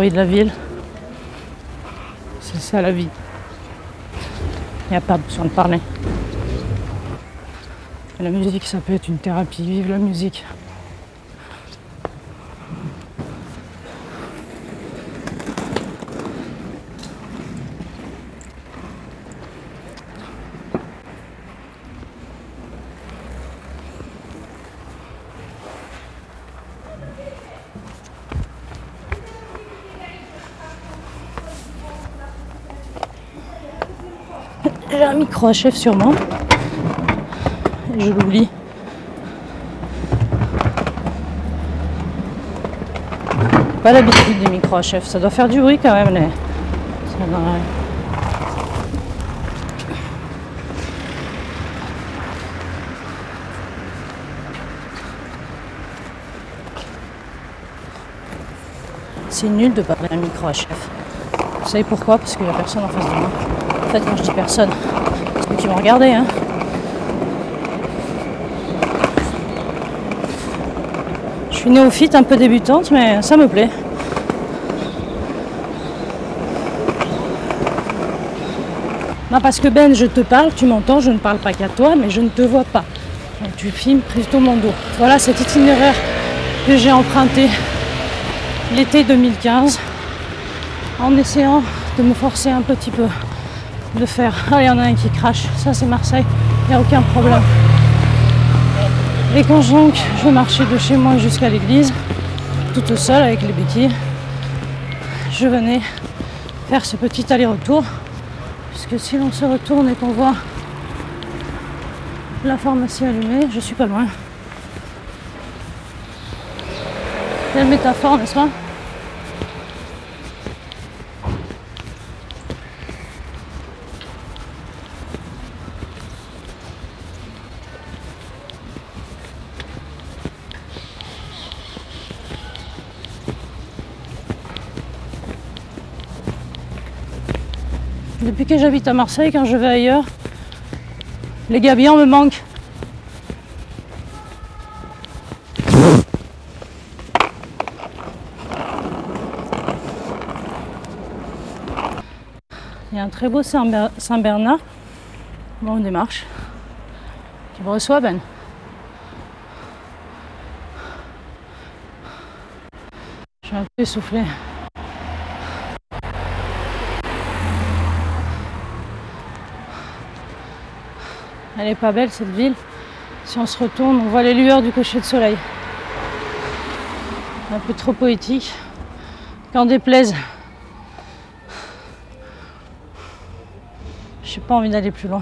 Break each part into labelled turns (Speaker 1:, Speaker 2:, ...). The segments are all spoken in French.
Speaker 1: bruit de la ville. C'est ça la vie. Il n'y a pas besoin de parler. La musique, ça peut être une thérapie. Vive la musique. J'ai un micro à chef sur moi. Et je l'oublie. Pas l'habitude des micros à chef. Ça doit faire du bruit quand même. Ça doit... C'est nul de parler à un micro à chef. Vous savez pourquoi? Parce qu'il n'y a personne en face de moi. En fait, quand je dis personne, c'est ceux qui vont regarder. Hein. Je suis néophyte, un peu débutante, mais ça me plaît. Non, parce que Ben, je te parle, tu m'entends, je ne parle pas qu'à toi, mais je ne te vois pas. Donc tu filmes plutôt mon dos. Voilà cet itinéraire que j'ai emprunté l'été 2015 en essayant de me forcer un petit peu de faire. Ah, il y en a un qui crache, ça c'est Marseille, il n'y a aucun problème. Et quand donc je marchais de chez moi jusqu'à l'église, toute seule avec les béquilles, je venais faire ce petit aller-retour, puisque si l'on se retourne et qu'on voit la pharmacie allumée, je suis pas loin. Quelle métaphore, n'est-ce pas? Depuis que j'habite à Marseille, quand je vais ailleurs, les gabillons me manquent. Il y a un très beau Saint-Bernard, bon, des marches, qui me reçoit, Ben. Je suis un peu essoufflée. Elle est pas belle cette ville. Si on se retourne, on voit les lueurs du coucher de soleil. Un peu trop poétique. Qu'en déplaise. J'ai pas envie d'aller plus loin.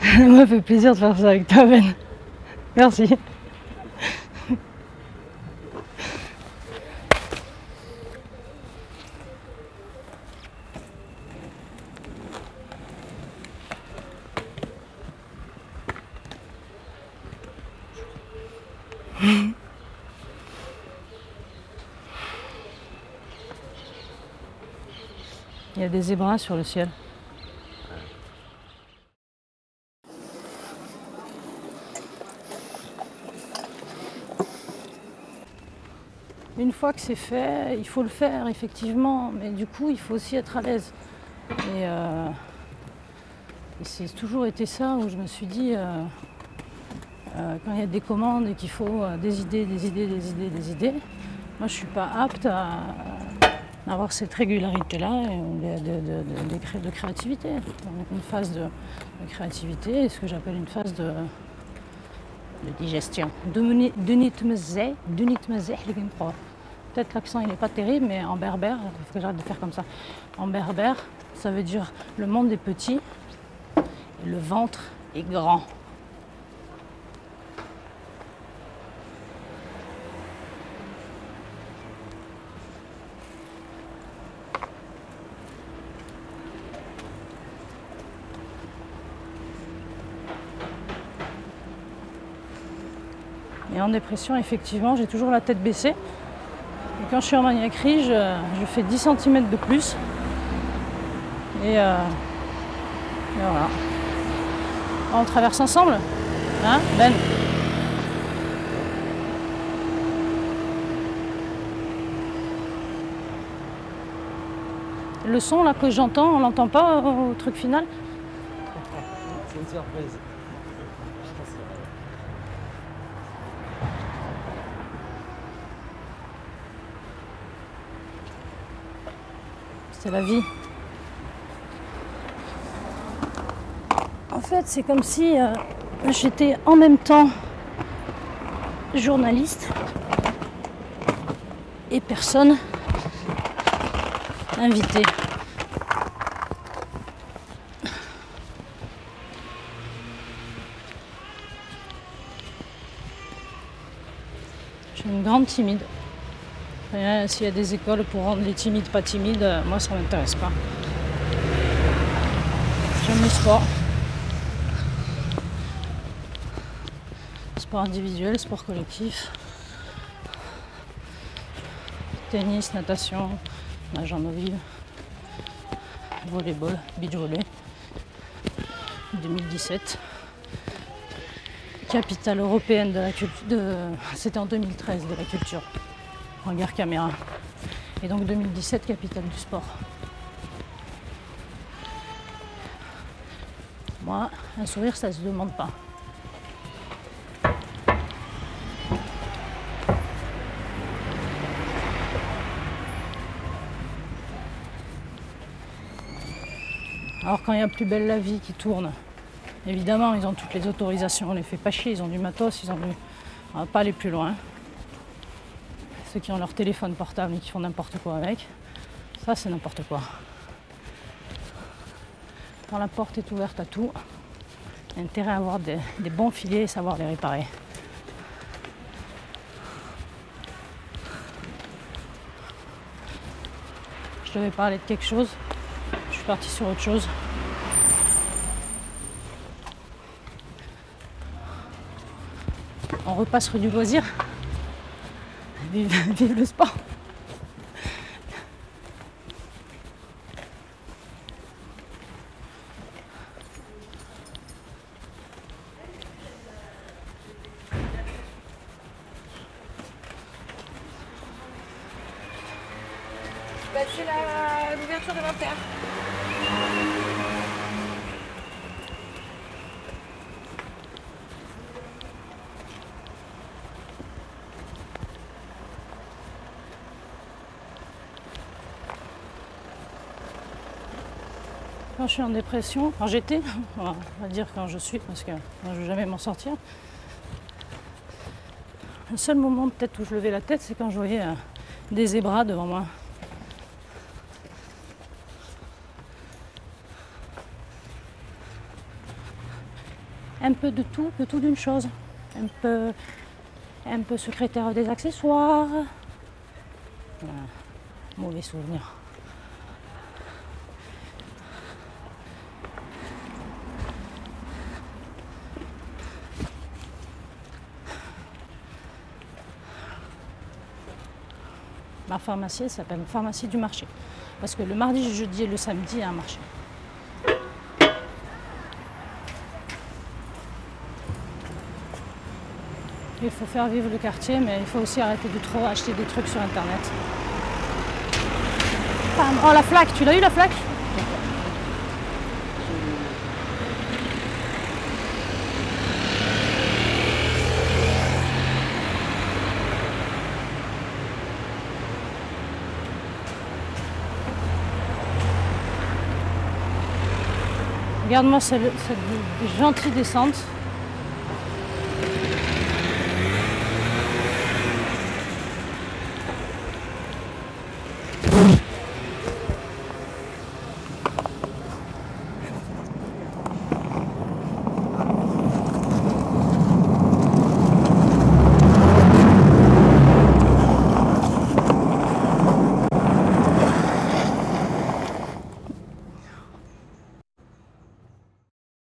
Speaker 1: Ça m'a fait plaisir de faire ça avec toi, Ben. Merci. Il y a des zébras sur le ciel. Une fois que c'est fait, il faut le faire effectivement, mais du coup il faut aussi être à l'aise. Et c'est toujours été ça où je me suis dit, quand il y a des commandes et qu'il faut des idées, moi je suis pas apte à avoir cette régularité-là de créativité. Une phase de créativité et ce que j'appelle une phase de digestion. Peut-être l'accent il n'est pas terrible, mais en berbère, il faut que j'arrête de faire comme ça. En berbère, ça veut dire le monde est petit et le ventre est grand. Et en dépression, effectivement, j'ai toujours la tête baissée. Et quand je suis en maniaquerie, je fais 10 cm de plus. Et voilà. On traverse ensemble, hein, Ben? Le son là que j'entends, on l'entend pas au truc final?
Speaker 2: C'est une surprise.
Speaker 1: C'est la vie. En fait, c'est comme si j'étais en même temps journaliste et personne invité. Je suis une grande timide. S'il y a des écoles pour rendre les timides pas timides, moi ça m'intéresse pas. J'aime le sport. Sport individuel, sport collectif. Tennis, natation, nage en eau vive, volleyball, beach volley. 2017. Capitale européenne de la culture. C'était en 2013 de la culture. Regard caméra. Et donc 2017, capitale du sport. Moi, un sourire, ça se demande pas. Alors quand il y a Plus belle la vie qui tourne, évidemment, ils ont toutes les autorisations, on les fait pas chier, ils ont du matos, on va pas aller plus loin. Ceux qui ont leur téléphone portable et qui font n'importe quoi avec, ça c'est n'importe quoi. Quand la porte est ouverte à tout, il y a intérêt à avoir des bons filets et savoir les réparer. Je devais parler de quelque chose, je suis partie sur autre chose. On repasse rue du loisir. Vive le sport.
Speaker 3: C'est l'ouverture de l'inter.
Speaker 1: Quand je suis en dépression, quand j'étais, on va dire quand je suis, parce que moi, je ne vais jamais m'en sortir. Le seul moment peut-être où je levais la tête, c'est quand je voyais des zébras devant moi. Un peu de tout d'une chose. Un peu secrétaire des accessoires. Mauvais souvenir. Ma pharmacie, elle s'appelle Pharmacie du marché. Parce que le mardi, le jeudi et le samedi, il y a un marché. Il faut faire vivre le quartier, mais il faut aussi arrêter de trop acheter des trucs sur Internet. Oh, la flaque, tu l'as eu la flaque? Regarde-moi cette gentille descente.